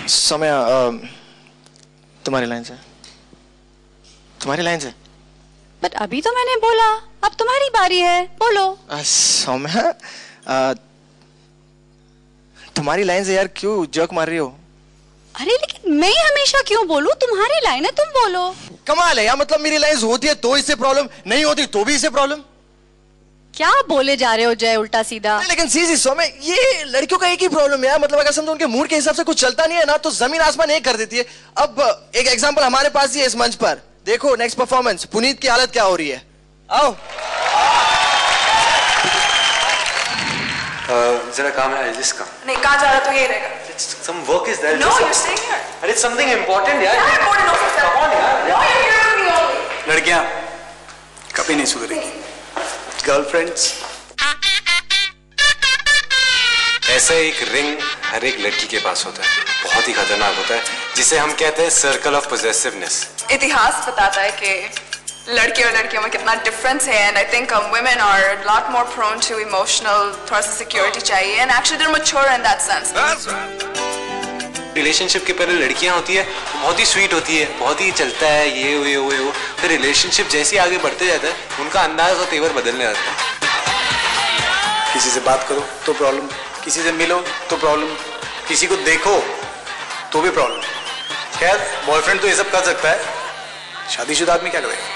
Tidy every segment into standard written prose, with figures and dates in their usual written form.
सौम्या, तुम्हारी लाइन से। तुम्हारी लाइन से। बट अभी तो मैंने बोला, अब तुम्हारी बारी है, बोलो। सौम्या, तुम्हारी लाइन से यार क्यों जर्क मार रही हो? अरे लेकिन मैं ही हमेशा क्यों बोलूं? तुम्हारी लाइन है, तुम बोलो। कमाल है यार, मतलब मेरी लाइन होती है तो इससे प्रॉब्लम, नहीं होती तो भी इससे प्रॉब्लम। क्या बोले जा रहे हो जय, उल्टा सीधा? लेकिन सीधी सौम्या, ये लड़कियों का एक ही प्रॉब्लम है यार, मतलब अगर समझो उनके मूड के हिसाब से कुछ चलता नहीं है ना तो जमीन आसमान एक कर देती है। अब एक एग्जांपल हमारे पास ही है इस मंच पर, देखो नेक्स्ट परफॉर्मेंस, पुनीत की हालत क्या हो रही है। आओ। जरा काम है जिसका। नहीं, कहाँ जा रहा तू? यही रहेगा। Some work is there. No, you're staying here. And it's something important यार। क्या important हो सकता है? Come on यार। No, you're here with me only. लड़कियां कभी नहीं सुधरेगी। गर्लफ्रेंड्स। ऐसा एक रिंग हर एक लड़की के पास होता है, बहुत ही खतरनाक होता है, जिसे हम कहते हैं सर्कल ऑफ पोजेसिवनेस। इतिहास बताता है कि लड़के और लड़कियों में कितना डिफरेंस है, and I think women are a lot more prone to emotional, थोड़ा सा सिक्योरिटी चाहिए, and actually they're mature in that sense. Relationship के पहले लड़कियां होती है तो बहुत ही स्वीट होती है, बहुत ही चलता है ये वो, फिर रिलेशनशिप जैसे आगे बढ़ते जाता है उनका अंदाज और तेवर बदलने लगता है। किसी से बात करो तो प्रॉब्लम, किसी से मिलो तो प्रॉब्लम, किसी को देखो तो भी प्रॉब्लम। खैर बॉयफ्रेंड तो ये सब कर सकता है, शादीशुदा आदमी क्या करेगा?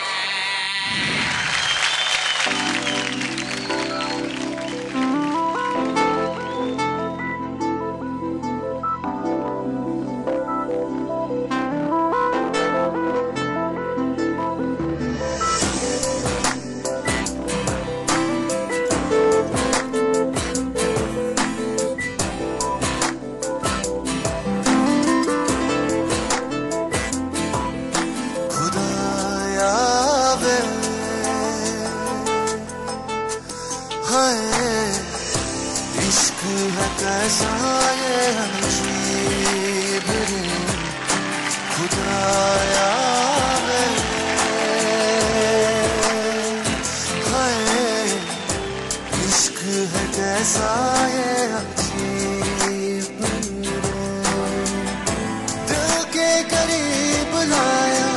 इश्क है कैसा ये अजीब रे खुदाया वे, हाय इश्क है कैसा ये अजीब रे, दिल के करीब लाया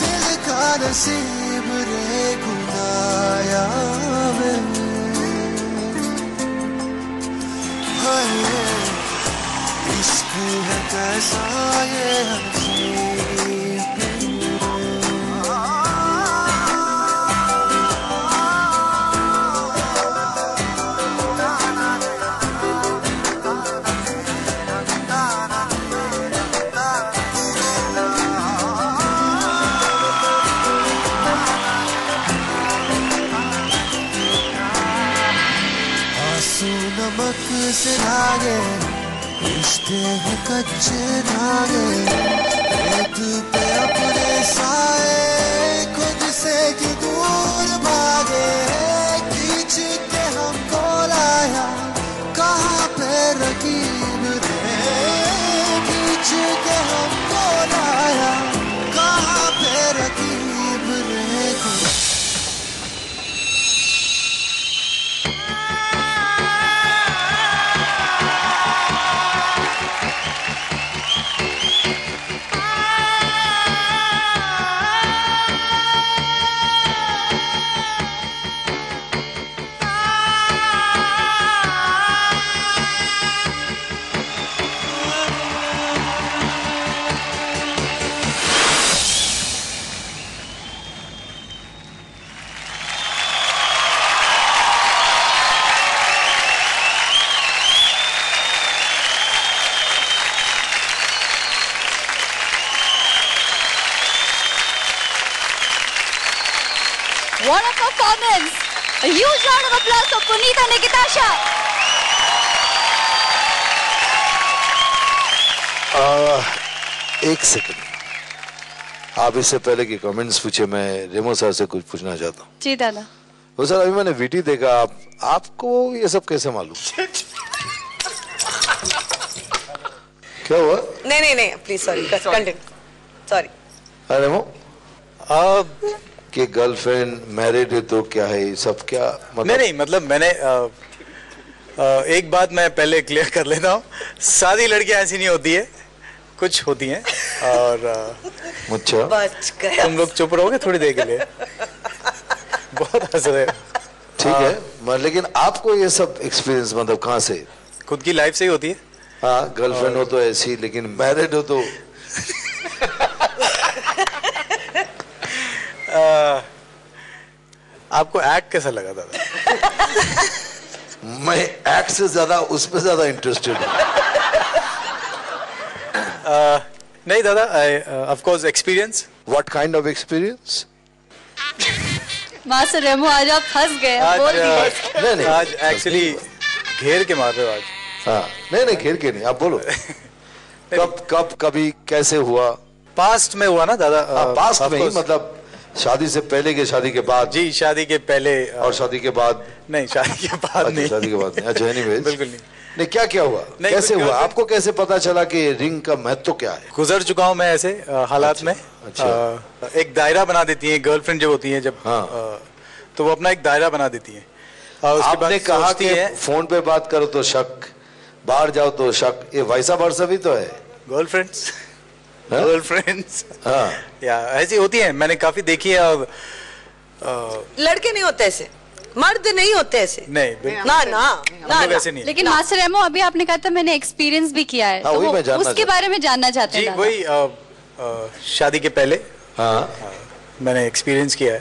दिल का नसीब रे खुदाया वे, इश्क है कैसा ये अजीब। आंसू नमक से धागे रिश्ते हैं कच्चे धागे, रेत पे अपने साए खुद से जो दूर भागे, खींच के हमको लाया कहाँ पे रकीब रे, खींच के हमको लाया कहाँ पे रकीब रे। What a performance! A huge round of applause for Puneet and Nikitasha. एक सेकंड, आप इससे पहले की कमेंट्स पूछे, मैं रेमो सर से कुछ पूछना चाहता हूँ। जी दादा। वो सर अभी मैंने वीटी देखा, आपको ये सब कैसे मालूम? क्या हुआ? नहीं प्लीज सॉरी, कंटिन्यू, सॉरी। रेमो, आप कि गर्लफ्रेंड मैरिड है तो क्या है सब, क्या मतलब? नहीं मतलब मैंने एक बात मैं पहले क्लियर कर लेता हूँ, सारी लड़कियां ऐसी नहीं होती है, कुछ होती हैं और अच्छा बच गया। तुम लोग चुप रहोगे थोड़ी देर के लिए? बहुत हंस रहे हो। ठीक है, लेकिन आपको ये सब एक्सपीरियंस मतलब कहाँ से? खुद की लाइफ से ही होती है। हाँ, गर्लफ्रेंड हो तो ऐसी, लेकिन मैरिड हो तो आपको एक्ट कैसा लगा दादा? मैं एक्ट से ज्यादा उसमें ज्यादा इंटरेस्टेड हूँ। नहीं दादा, of course experience. What kind of experience? Master Remo आज आप फंस गए, आज बोल दिए। नहीं आज एक्चुअली घेर के मार रहे हो आज। हाँ, नहीं घेर के नहीं, आप बोलो। कब कभी कैसे हुआ? पास्ट में हुआ ना दादा? पास्ट of में ही course। मतलब शादी से पहले के, शादी के बाद? जी, शादी के पहले और शादी के बाद? नहीं, शादी के बाद नहीं। शादी के बाद नहीं। अच्छा, एनीवेज, बिल्कुल नहीं। नहीं, क्या हुआ? कैसे हुआ? आपको कैसे पता चला कि रिंग का महत्व क्या है? गुजर चुका हूँ मैं ऐसे हालात में। एक दायरा बना देती है गर्लफ्रेंड जब होती है, जब तो वो अपना एक दायरा बना देती है। और उसके बाद आपने कहा कि फोन पे बात करो तो शक, बाहर जाओ तो शक, ये वैसा वर्षा भी तो है। गर्लफ्रेंड्स या ऐसी होती है, मैंने काफी देखी है। और लड़के नहीं होते ऐसे, मर्द नहीं होते ऐसे। नहीं, ना वैसे नहीं। लेकिन मास्टर रेमो अभी आपने कहा था मैंने एक्सपीरियंस भी किया है, तो उसके बारे में जानना चाहते हैं। जी, वही शादी के पहले मैंने एक्सपीरियंस किया है।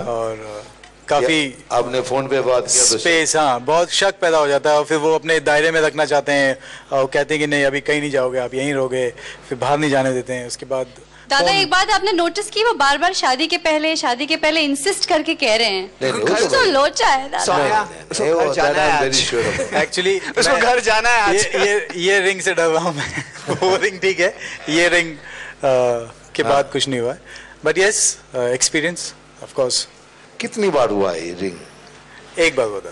और काफी आपने फोन पे बात किया तो स्पेस, बहुत शक पैदा हो जाता है। और फिर वो अपने दायरे में रखना चाहते हैं और कहते हैं कि नहीं, अभी कहीं नहीं जाओगे, आप यहीं रहोगे, फिर बाहर नहीं जाने देते हैं। उसके बाद दादा एक बात आपने नोटिस की, वो बार बार शादी के पहले इंसिस्ट करके कह रहे हैं। तो लोचा है दादा। एक्चुअली उसको घर जाना है आज। ये रिंग से डर रहा हूँ मैं। वो रिंग ठीक है, ये रिंग के बाद कुछ नहीं हुआ। But yes, experience of course. कितनी बार हुआ है ये रिंग? एक बार हुआ था।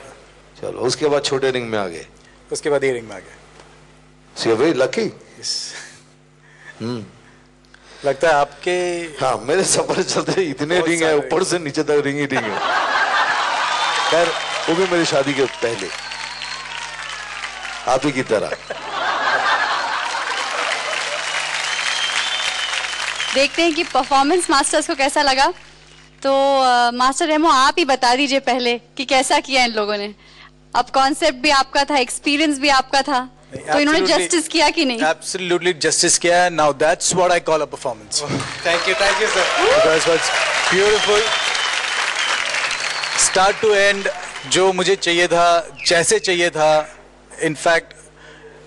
चलो, उसके बाद छोटे रिंग में आ गए? उसके बाद ये रिंग में आ गए। So you're very lucky. लगता है आपके। हाँ, मेरे सफर चलते इतने रिंग है, ऊपर से नीचे तक रिंग ही रिंग है। खैर, वो भी मेरी शादी के पहले, आप ही की तरह। देखते हैं कि परफॉर्मेंस मास्टर्स को कैसा लगा। तो मास्टर रेमो आप ही बता दीजिए पहले कि कैसा किया इन लोगों ने। अब कॉन्सेप्ट भी आपका था, एक्सपीरियंस भी आपका था, तो इन्होंने जस्टिस किया कि नहीं? Absolutely justice किया। Now that's what I call a performance. Thank you sir. Because it's beautiful. Start to end, जो मुझे चाहिए था, जैसे चाहिए था, in fact,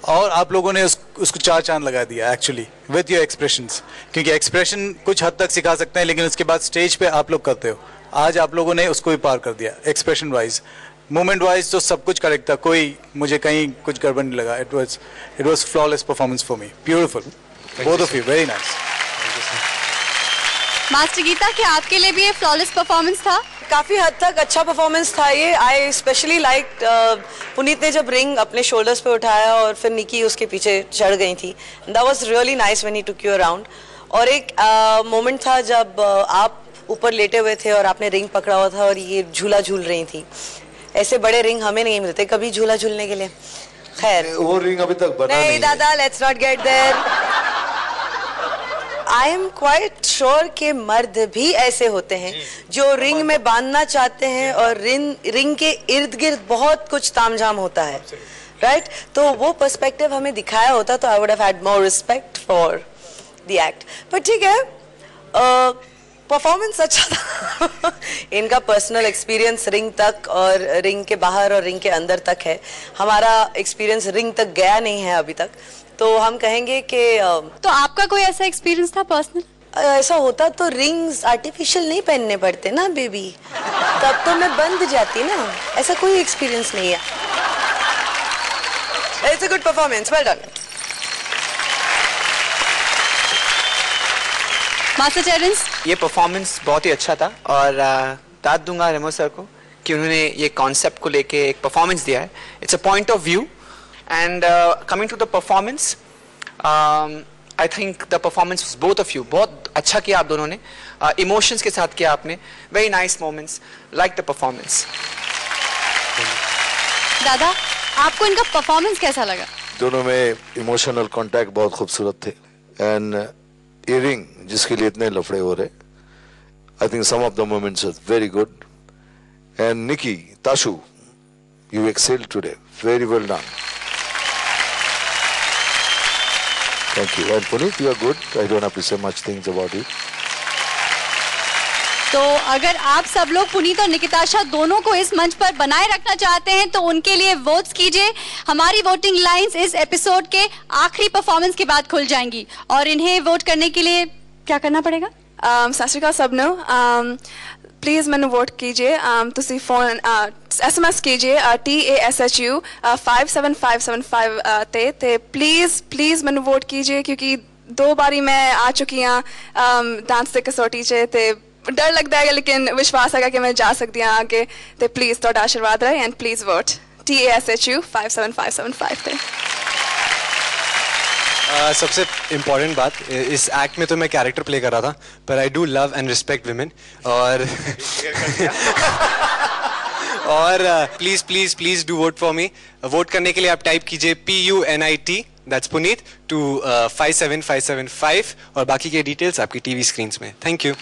और आप लोगों ने उसको 4 चांद लगा दिया एक्चुअली विथ योर एक्सप्रेशंस। क्योंकि एक्सप्रेशन कुछ हद तक सिखा सकते हैं, लेकिन उसके बाद स्टेज पे आप लोग करते हो। आज आप लोगों ने उसको भी पार कर दिया। एक्सप्रेशन वाइज, मोमेंट वाइज तो सब कुछ करेक्ट था, कोई मुझे कहीं कुछ गड़बड़ नहीं लगा। It was flawless performance for me. Beautiful, both of you, very nice. Master Geeta, क्या आपके लिए भी ये फ्लॉलेस परफॉर्मेंस था? काफी हद तक अच्छा परफॉर्मेंस था ये। आई स्पेशली लाइक पुनीत ने जब रिंग अपने शोल्डर्स पे उठाया और फिर निकी उसके पीछे चढ़ गई थी। That was really nice when he took you around. और एक मोमेंट था जब आप ऊपर लेटे हुए थे और आपने रिंग पकड़ा हुआ था और ये झूला झूल रही थी। ऐसे बड़े रिंग हमें नहीं मिलते कभी झूला झूलने के लिए। खैर, वो रिंग अभी तक बना नहीं दादा, let's not get there. I am quite sure के मर्द भी ऐसे होते हैं जो रिंग में बांधना चाहते हैं और रिंग के इर्द गिर्द बहुत कुछ तामझाम होता है, राइट? तो वो पर्सपेक्टिव हमें दिखाया होता तो I would have had more respect for the act. पर ठीक है, परफॉर्मेंस अच्छा था। इनका पर्सनल एक्सपीरियंस रिंग तक और रिंग के बाहर और रिंग के अंदर तक है। हमारा एक्सपीरियंस रिंग तक गया नहीं है अभी तक, तो हम कहेंगे कि तो आपका कोई ऐसा एक्सपीरियंस था पर्सनल? ऐसा होता तो रिंग्स आर्टिफिशियल नहीं पहनने पड़ते ना बेबी, तब तो मैं बंध जाती ना। ऐसा कोई एक्सपीरियंस नहीं है। It's a good performance, well done. Master Terrence, ये परफॉर्मेंस बहुत ही अच्छा था और दाद दूंगा रेमो सर को कि उन्होंने ये कॉन्सेप्ट को लेके एक परफॉर्मेंस दिया है। It's a point of view and coming to the performance, I think the performance both of you बहुत अच्छा किया आप दोनों ने। इमोशंस के साथ किया आपने, very nice moments, like the performance. दादा, आपको इनका परफॉर्मेंस कैसा लगा? दोनों में इमोशनल कांटेक्ट बहुत खूबसूरत थे। एंड ये रिंग जिसके लिए इतने लफड़े हो रहे, I think some of the moments are very good. And Nikki, Tashu, you excelled today. Very well done. Thank you. And Puneet, you are good. I don't have to say much things about you. तो अगर आप सब लोग पुनीत और निकिताशा दोनों को इस मंच पर बनाए रखना चाहते हैं तो उनके लिए वोट्स कीजिए. हमारी वोटिंग लाइंस इस एपिसोड के आखिरी परफॉर्मेंस के बाद खुल जाएंगी और इन्हें वोट करने के लिए क्या करना पड़ेगा? सत श्री अकाल सबनों. प्लीज़ मैंने वोट कीजिए. तुसी फोन SMS कीजिए TASHU 57575 ते प्लीज़ मैंने वोट कीजिए क्योंकि 2 बारी मैं आ चुकी हाँ डांस से कसौटी च ते डर लगता है लेकिन विश्वास है कि मैं जा सकती हाँ आगे. ते प्लीज़ थोड़ा आशीर्वाद रहे एंड प्लीज़ वोट TASHU 57575 ते. सबसे इम्पॉर्टेंट बात, इस एक्ट में तो मैं कैरेक्टर प्ले कर रहा था पर I do love and respect women और please do vote for me. Vote करने के लिए आप टाइप कीजिए PUNIT, दैट्स पुनीत, टू 57575 और बाकी के डिटेल्स आपकी टीवी स्क्रीन में. Thank you.